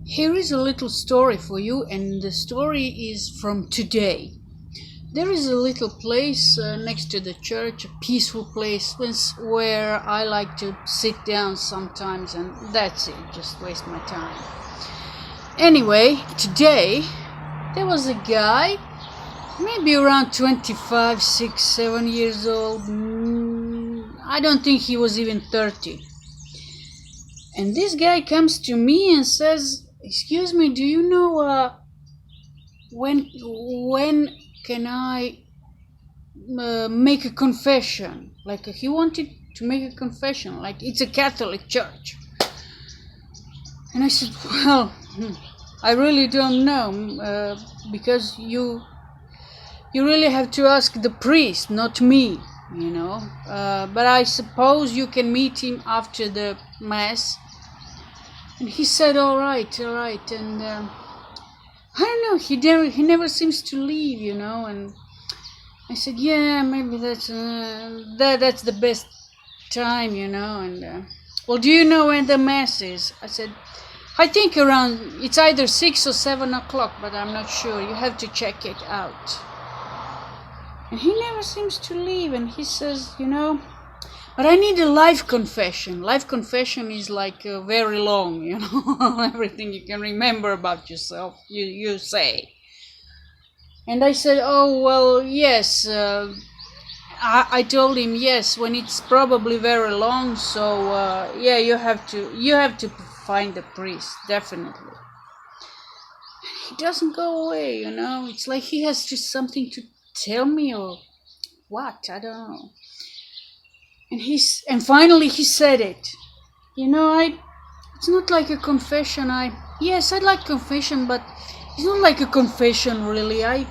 Here is a little story for you, and the story is from today. There is a little place next to the church, a peaceful place where I like to sit down sometimes, and that's it, just waste my time. Anyway, today there was a guy, maybe around 25, 6, 7 years old. I don't think he was even 30. And this guy comes to me and says, "Excuse me, do you know when can I make a confession?" Like he wanted to make a confession, like it's a Catholic church. And I said, "Well, I really don't know, because you really have to ask the priest, not me, you know. But I suppose you can meet him after the mass." And he said, all right. And I don't know, he never seems to leave, you know. And I said, yeah, maybe that's the best time, you know. And well, do you know when the mass is? I said, I think it's either 6 or 7 o'clock, but I'm not sure. You have to check it out. And he never seems to leave. And he says, you know, but I need a life confession. Life confession is like very long, you know, everything you can remember about yourself, you say. And I said, oh, well, yes. I told him, yes, when it's probably very long. So, yeah, you have to find the priest, definitely. He doesn't go away, you know. It's like he has just something to tell me or what, I don't know. And finally he said it. You know, it's not like a confession. Yes, I'd like confession, but it's not like a confession really. I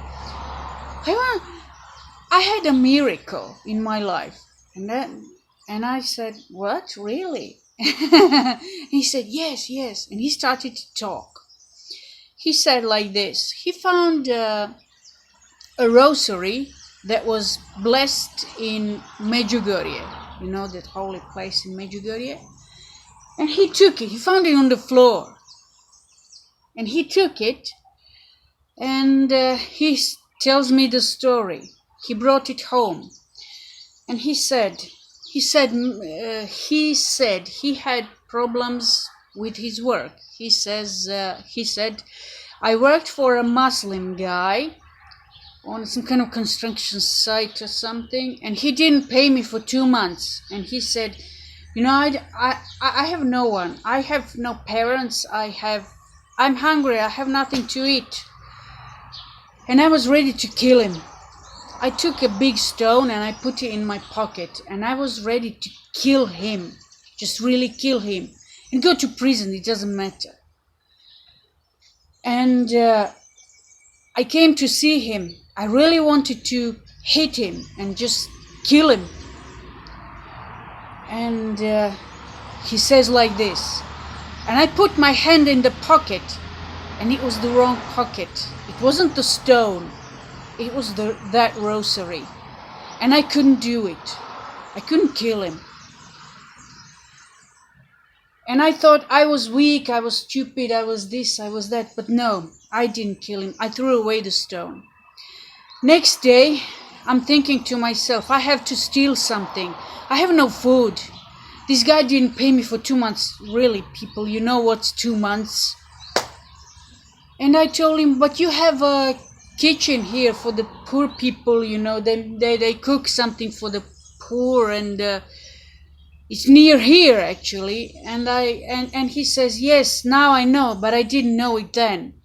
had a miracle in my life. And I said, what, really? He said, yes. And he started to talk. He said like this. He found a rosary that was blessed in Medjugorje. You know, that holy place in Medjugorje. And he took it. He found it on the floor. And he took it. And he tells me the story. He brought it home. And he said he had problems with his work. He said, I worked for a Muslim guy on some kind of construction site or something, and he didn't pay me for 2 months. And he said, you know, I have no one. I have no parents. I'm hungry. I have nothing to eat. And I was ready to kill him. I took a big stone and I put it in my pocket, and I was ready to kill him. Just really kill him. And go to prison, it doesn't matter. And I came to see him. I really wanted to hit him and just kill him. And he says like this. And I put my hand in the pocket, and it was the wrong pocket. It wasn't the stone. It was that rosary. And I couldn't do it. I couldn't kill him. And I thought I was weak, I was stupid, I was this, I was that. But no, I didn't kill him. I threw away the stone. Next day, I'm thinking to myself, I have to steal something. I have no food. This guy didn't pay me for 2 months. Really, people, you know what's 2 months? And I told him, but you have a kitchen here for the poor people, you know. They cook something for the poor, and it's near here actually. And he says, yes, now I know, but I didn't know it then.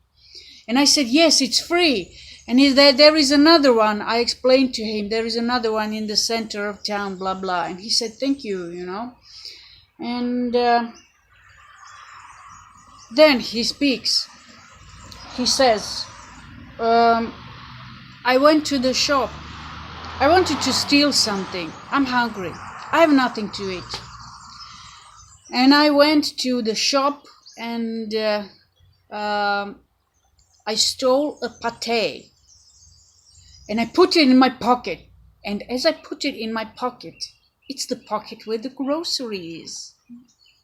And I said, yes, it's free. And there is another one. I explained to him, there is another one in the center of town, blah, blah. And he said, thank you, you know. And then he speaks. He says, I went to the shop. I wanted to steal something. I'm hungry. I have nothing to eat. And I went to the shop and I stole a pate. And I put it in my pocket. And as I put it in my pocket, it's the pocket where the grocery is.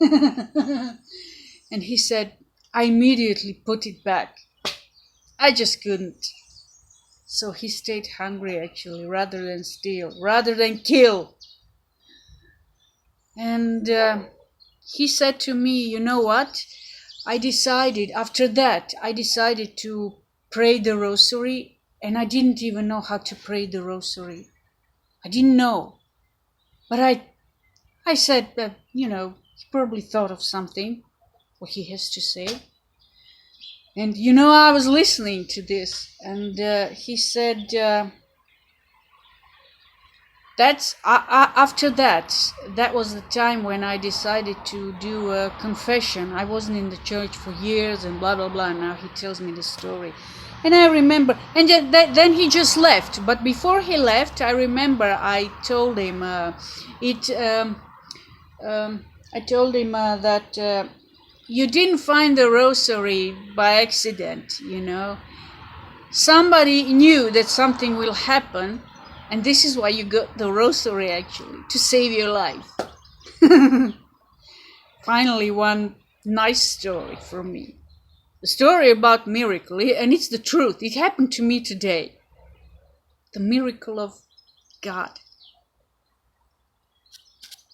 And he said, I immediately put it back. I just couldn't. So he stayed hungry, actually, rather than steal, rather than kill. And he said to me, you know what? After that, I decided to pray the Rosary, and I didn't even know how to pray the Rosary. I didn't know. But I said that, he probably thought of something, what he has to say. And, I was listening to this, and he said, after that was the time when I decided to do a confession. I wasn't in the church for years and blah, blah, blah. And now he tells me the story. And I remember, and then he just left. But before he left, I remember I told him that you didn't find the Rosary by accident, Somebody knew that something will happen, and this is why you got the Rosary, actually, to save your life. Finally, one nice story from me. A story about miracle, and it's the truth. It happened to me today. The miracle of God.